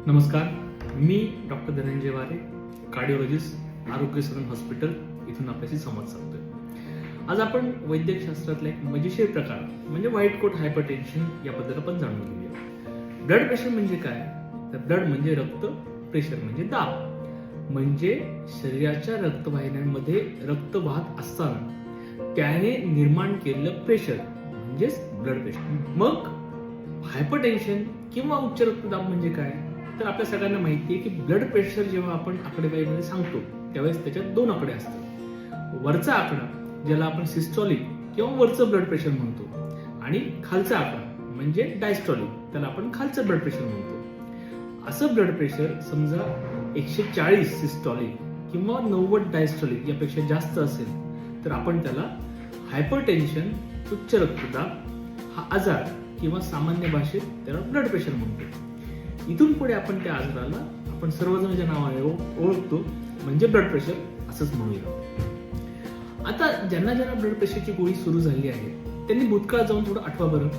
नमस्कार, मी डॉक्टर धनंजय वारे, कार्डिओलॉजिस्ट, आरोग्य सदन हॉस्पिटल इथून आपल्याशी संवाद साधतोय. आज आपण वैद्यकशास्त्रातला एक मजेशीर प्रकार म्हणजे व्हाईट कोट हायपरटेन्शन याबद्दल आपण जाणून घेऊया. ब्लड प्रेशर म्हणजे काय? तर ब्लड म्हणजे रक्त, प्रेशर म्हणजे दाब. म्हणजे शरीराच्या रक्तवाहिन्यांमध्ये रक्त वाहत असताना त्याने निर्माण केलेलं प्रेशर म्हणजेच ब्लड प्रेशर. मग हायपरटेन्शन किंवा उच्च रक्तदाब म्हणजे काय? तर आपल्या सगळ्यांना माहिती आहे की ब्लड प्रेशर जेव्हा आपण आकडेवारीमध्ये सांगतो त्यावेळेस त्याच्यात दोन आकडे असतात. वरचा आकडा ज्याला आपण सिस्टॉलिक किंवा वरचं ब्लड प्रेशर म्हणतो आणि खालचा आकडा म्हणजे डायस्टॉलिक त्याला आपण खालचं ब्लड प्रेशर म्हणतो. असं ब्लड प्रेशर समजा 140 सिस्टॉलिक किंवा 90 डायस्टॉलिक यापेक्षा जास्त असेल तर आपण त्याला हायपरटेन्शन, उच्च रक्तदाब हा आजार किंवा सामान्य भाषेत त्याला ब्लड प्रेशर म्हणतो. इथून पुढे आपण त्या आजाराला आपण सर्वजण ज्या नावाने ओळखतो म्हणजे ब्लड प्रेशर असंच म्हणूया. आता ज्यांना ब्लड प्रेशरची गोळी सुरू झाली आहे त्यांनी भूतकाळात जाऊन थोडं आठवा बरं.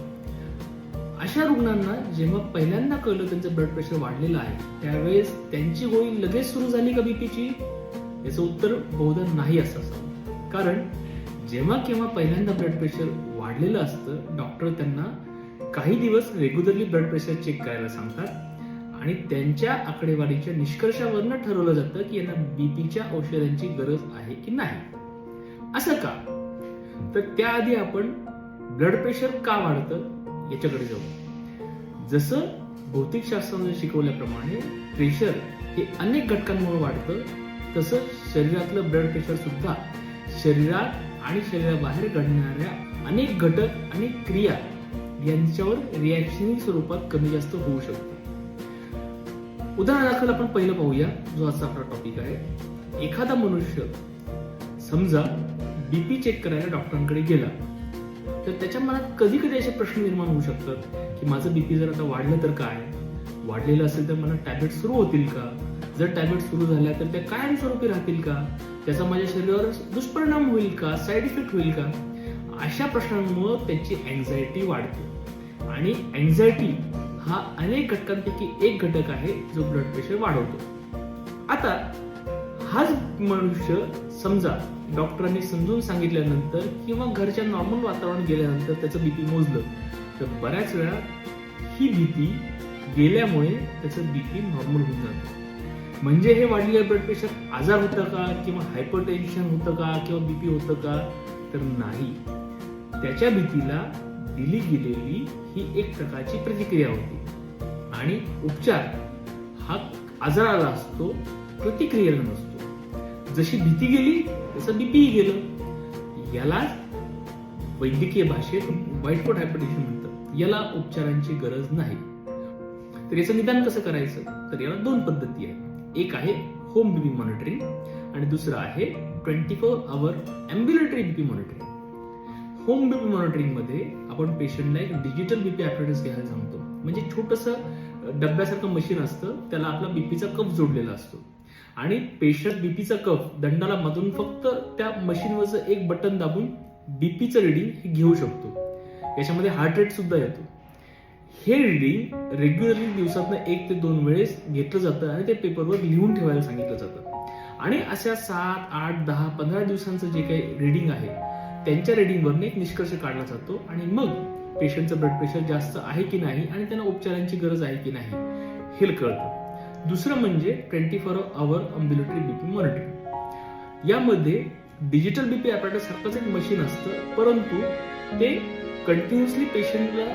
अशा रुग्णांना जेव्हा पहिल्यांदा कळलं त्यांचं ब्लड प्रेशर वाढलेलं आहे त्यावेळेस त्यांची गोळी लगेच सुरू झाली का बीपीची? याचं उत्तर बहुधा नाही असं असावं. कारण जेव्हा केव्हा पहिल्यांदा ब्लड प्रेशर वाढलेलं असतं डॉक्टर त्यांना काही दिवस रेग्युलरली ब्लड प्रेशर चेक करायला सांगतात आणि त्यांच्या आकडेवारीच्या निष्कर्षावरनं ठरवलं जातं की यांना बीपीच्या औषधांची गरज आहे की नाही. असं का? तर त्याआधी आपण ब्लड प्रेशर का वाढतं याच्याकडे जाऊ. जसं भौतिकशास्त्रामध्ये शिकवल्याप्रमाणे प्रेशर हे अनेक घटकांमुळे वाढतं तसं शरीरातलं ब्लड प्रेशर सुद्धा शरीरात आणि शरीराबाहेर घडणाऱ्या अनेक घटक आणि क्रिया यांच्यावर रिॲक्शनल स्वरूपात कमी जास्त होऊ शकतो. उदाहरणादाखल आपण पहिलं पाहूया जो आजचा आपला टॉपिक आहे. एखादा मनुष्य समजा बीपी चेक करायला डॉक्टरांकडे गेला तर त्याच्या मनात कधी कधी असे प्रश्न निर्माण होऊ शकतात की माझं बीपी जर आता वाढलं तर काय? वाढलेलं असेल तर मला टॅबलेट सुरू होतील का? जर टॅबलेट सुरू झाल्या तर त्या कायमस्वरूपी राहतील का? त्याचा माझ्या शरीरावर दुष्परिणाम होईल का? साईड इफेक्ट होईल का? अशा प्रश्नांमुळे त्याची अँझायटी वाढते आणि अँझायटी हा अनेक घटकांपैकी एक घटक आहे जो ब्लड प्रेशर वाढवतो. आता हाच मनुष्य समजा डॉक्टरांनी समजून सांगितल्यानंतर किंवा घरच्या नॉर्मल वातावरणात गेल्यानंतर त्याचं बीपी मोजलं तर बऱ्याच वेळा ही भीती गेल्यामुळे त्याचं बीपी नॉर्मल होऊन जातं. म्हणजे हे वाढलेलं ब्लड प्रेशर आजार होतं का किंवा हायपरटेन्शन होतं का किंवा बीपी होतं का? तर नाही. त्याच्या भीतीला दिली गेलेली ही एक प्रकारची प्रतिक्रिया होती आणि उपचार हा आजाराला असतो, प्रतिक्रियेला नसतो. जशी भीती गेली तसं बीपीही गेलं. याला वैद्यकीय भाषेत व्हाईट कोट हायपरटेन्शन म्हणतात. याला उपचारांची गरज नाही. तर याचं निदान कसं करायचं? तर याला दोन पद्धती आहेत. एक आहे होम बीपी मॉनिटरिंग आणि दुसरं आहे 24 hour ambulatory BP monitoring. Home BP monitoring मध्ये आपण पेशंटला एक डिजिटल बीपी ॲपरेटस घ्यायला सांगतो. म्हणजे छोटंसं डब्यासारखं मशीन असतं त्याला आपला बीपीचा कप जोडलेला असतो आणि पेशंट बीपीचा कप दंडाला मधून फक्त त्या मशीनवरचं एक बटन दाबून बीपीचं रिडिंग हे घेऊ शकतो. याच्यामध्ये हार्ट रेट सुद्धा येतो. हे रिडिंग रेग्युलरली दिवसातनं 1 ते 2 वेळेस घेतलं जातं आणि ते पेपरवर लिहून ठेवायला सांगितलं जातं आणि अशा 7, 8, 10, 15 दिवसांचं जे काही रिडिंग आहे त्यांच्या रिडिंगवरून एक निष्कर्ष काढला जातो आणि मग पेशंटचं ब्लड प्रेशर जास्त आहे की नाही आणि त्यांना उपचारांची गरज आहे की नाही हे कळतं. दुसरं म्हणजे 24 आवर ॲम्ब्युलेटरी बीपी मॉनिटरिंग. यामध्ये डिजिटल बीपी ॲपरेटस सारखंच एक मशीन असतं परंतु ते कंटिन्युअसली पेशंटला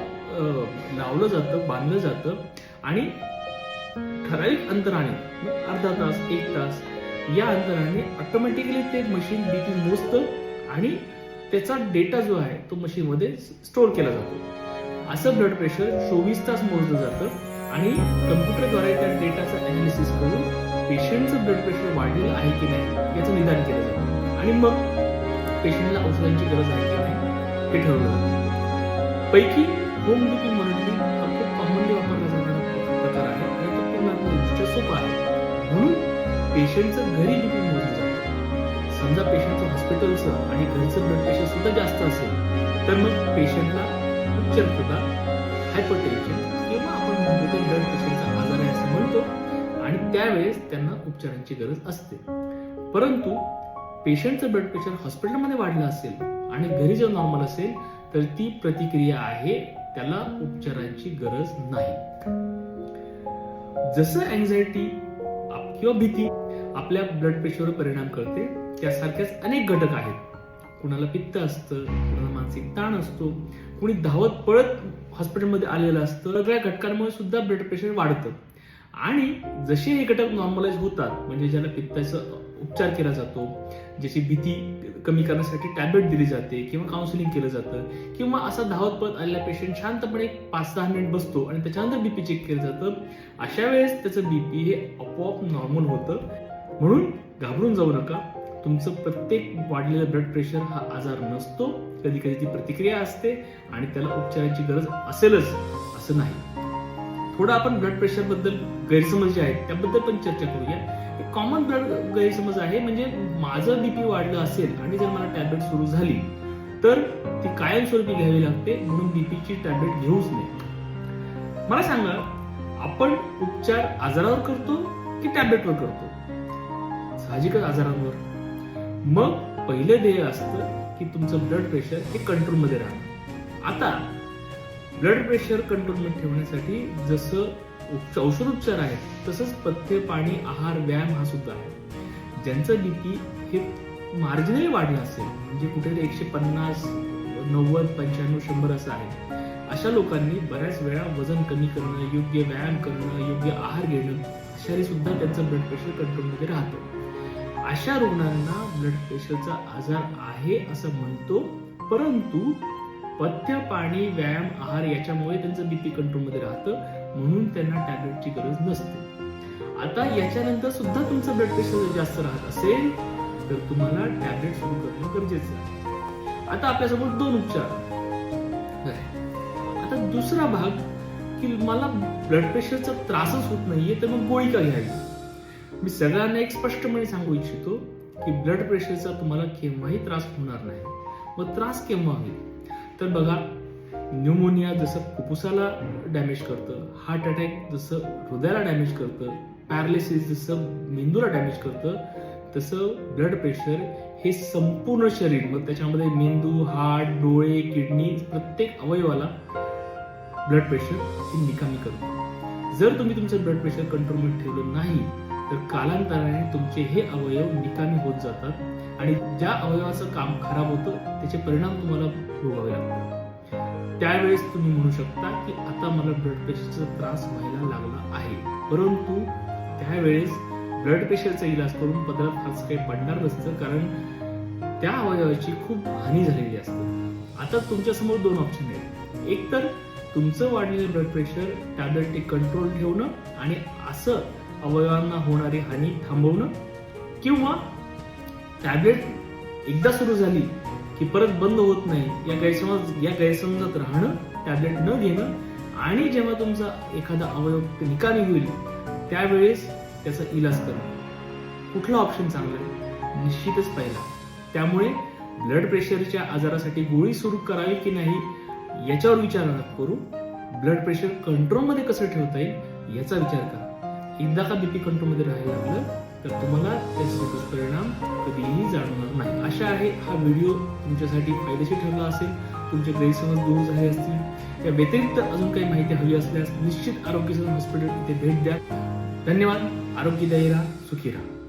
लावलं जातं, बांधलं जातं आणि ठराविक अंतराने अर्धा तास, 1 तास या अंतराने ऑटोमॅटिकली ते मशीन बीपी मोजतं आणि त्याचा डेटा जो आहे तो मशीनमध्ये स्टोअर केला जातो. असं ब्लड प्रेशर 24 तास मोजलं जातं आणि कम्प्युटरद्वारे त्या डेटाचं अनालिसिस करून पेशंटचं ब्लड प्रेशर वाढलेलं आहे की नाही याचं निदान केलं जातं आणि मग पेशंटला औषधांची गरज आहे की नाही हे ठरवलं जातं. पैकी होम बीपी मॉनिटरिंग हा खूप कॉमनली वापरला जाणारा प्रकार आहे आणि तो पूर्णत्व सोपा आहे. म्हणून पेशंटचं घरी बीपी मोजलं जातं. समजा पेशंटचं हॉस्पिटलचं आणि घरचं ब्लड प्रेशर सुद्धा जास्त असेल तर मग पेशंटला उच्च रक्तदाब, हायपरटेन्शन किंवा आपण म्हणतो ब्लड प्रेशरचा आजार आहे असं म्हणतो त्यावेळेस त्यांना उपचारांची गरज असते. परंतु पेशंटचं ब्लड प्रेशर हॉस्पिटलमध्ये वाढलं असेल आणि घरी जर नॉर्मल असेल तर ती प्रतिक्रिया आहे, त्याला उपचारांची गरज नाही. जसं अँझायटी किंवा भीती आपल्या ब्लड प्रेशरवर परिणाम करते, त्यासारखेच अनेक घटक आहेत. कुणाला पित्त असतं, कुणाला मानसिक ताण असतो, कुणी धावत पळत हॉस्पिटलमध्ये आलेलं असतं. सगळ्या घटकांमुळे सुद्धा ब्लड प्रेशर वाढतं. आणि जसे हे घटक नॉर्मलाइज होतात, म्हणजे ज्याला पित्ताचा उपचार केला जातो, ज्याची भीती कमी करण्यासाठी टॅबलेट दिली जाते किंवा काउन्सिलिंग केलं जातं, किंवा असा धावत पळत आलेला पेशंट शांतपणे 5-6 मिनिट बसतो आणि त्याच्यानंतर बीपी चेक केलं जातं, अशा वेळेस त्याचं बीपी हे आपोआप नॉर्मल होतं. म्हणून घाबरून जाऊ नका. तुमचं प्रत्येक वाढलेलं ब्लड प्रेशर हा आजार नसतो. कधी कधी ती प्रतिक्रिया असते आणि त्याला उपचाराची गरज असेलच असं नाही. थोडं आपण ब्लड प्रेशर बद्दल गैरसमज जे आहेत त्याबद्दल पण चर्चा करूया. कॉमन ब्लड गैरसमज आहे, म्हणजे माझं बीपी वाढलं असेल आणि जर मला टॅबलेट सुरू झाली तर ती कायमस्वरूपी घ्यावी लागते, म्हणून बीपीची टॅबलेट घेऊच नये. मला सांगा, आपण उपचार आजारावर करतो की टॅबलेटवर करतो? साहजिकच आजारांवर. मग पहिलं ध्येय असतं की तुमचं ब्लड प्रेशर हे कंट्रोलमध्ये राहणं. आता ब्लड प्रेशर कंट्रोलमध्ये ठेवण्यासाठी जसं औषधोपचार आहेत तसंच पथ्य, पाणी, आहार, व्यायाम हा सुद्धा आहे. ज्यांचं बीपी हे मार्जिनली वाढलं असेल, म्हणजे कुठेतरी 150, 90, 95, 100 असं आहे, अशा लोकांनी बऱ्याच वेळा वजन कमी करणं, योग्य व्यायाम करणं, योग्य आहार घेणं, अशाने सुद्धा त्यांचं ब्लड प्रेशर कंट्रोलमध्ये राहतं. अशा रुग्णांना ब्लड प्रेशरचा आजार आहे असं म्हणतो, परंतु पथ्य, पाणी, व्यायाम, आहार याच्यामुळे त्यांचं बीपी कंट्रोलमध्ये राहतं, म्हणून त्यांना टॅबलेटची गरज नसते. आता याच्यानंतर सुद्धा तुमचं ब्लड प्रेशर जास्त राहत असेल तर तुम्हाला टॅबलेट सुरू करणं गरजेचं आहे. आता आपल्यासमोर 2 उपचार. आता दुसरा भाग की मला ब्लड प्रेशरचा त्रासच होत नाहीये तर मग गोळी का घ्यावी? मी सगळ्यांना एक स्पष्टपणे सांगू इच्छितो की ब्लड प्रेशरचा तुम्हाला केव्हाही त्रास होणार नाही. मग त्रास केव्हा होईल? तर बघा, न्यूमोनिया जसं फुफ्फुसाला डॅमेज करतं, हार्ट अटॅक जसं हृदयाला डॅमेज करतं, पॅरालिसिस जसं मेंदूला डॅमेज करतं, तसं ब्लड प्रेशर हे संपूर्ण शरीर, मग त्याच्यामध्ये मेंदू, हार्ट, डोळे, किडनी, प्रत्येक अवयवाला ब्लड प्रेशर हे निकामी करतं. जर तुम्ही तुमचं ब्लड प्रेशर कंट्रोलमध्ये ठेवलं नाही तर कालांतराने तुमचे हे अवयव निकामी होत जातात आणि ज्या अवयवाचं काम खराब होतं त्याचे परिणाम तुम्हाला भोगावे लागतात. त्यावेळेस तुम्ही म्हणू शकता की आता मला ब्लड प्रेशरचा त्रास व्हायला लागला आहे, परंतु त्यावेळेस ब्लड प्रेशरचा इलाज करून पदरात फारसं काही पडणार नसतं, कारण त्या अवयवाची खूप हानी झालेली असते. आता तुमच्या समोर 2 ऑप्शन आहेत. एक तर तुमचं वाढलेलं ब्लड प्रेशर टॅबलेट कंट्रोल ठेवणं आणि असं अवयवांना होणारी हानी थांबवणं, किंवा टॅबलेट एकदा सुरू झाली की परत बंद होत नाही या गैरसमजात राहणं, टॅबलेट न घेणं, आणि जेव्हा तुमचा एखादा अवयव निकामी होईल त्यावेळेस त्याचा इलाज करणं. कुठला ऑप्शन चांगला आहे? निश्चितच पहिला. त्यामुळे ब्लड प्रेशरच्या आजारासाठी गोळी सुरू करावी की नाही याच्यावर विचार नका करू. ब्लड प्रेशर कंट्रोलमध्ये कसं ठेवता येईल याचा विचार करा. एकदा का बीपी कंट्रोलमध्ये राहायला लागलं तर तुम्हाला त्याचे दुष्परिणाम कधीही जाणवणार नाही. आशा आहे हा व्हिडिओ तुमच्यासाठी फायदेशीर ठरला असेल, तुमचे गैरसमज दूर झाले असतील. या व्यतिरिक्त अजून काही माहिती हवी असल्यास निश्चित आरोग्य सेवा हॉस्पिटल इथे भेट द्या. धन्यवाद. आरोग्यदायी राहा, सुखी राहा.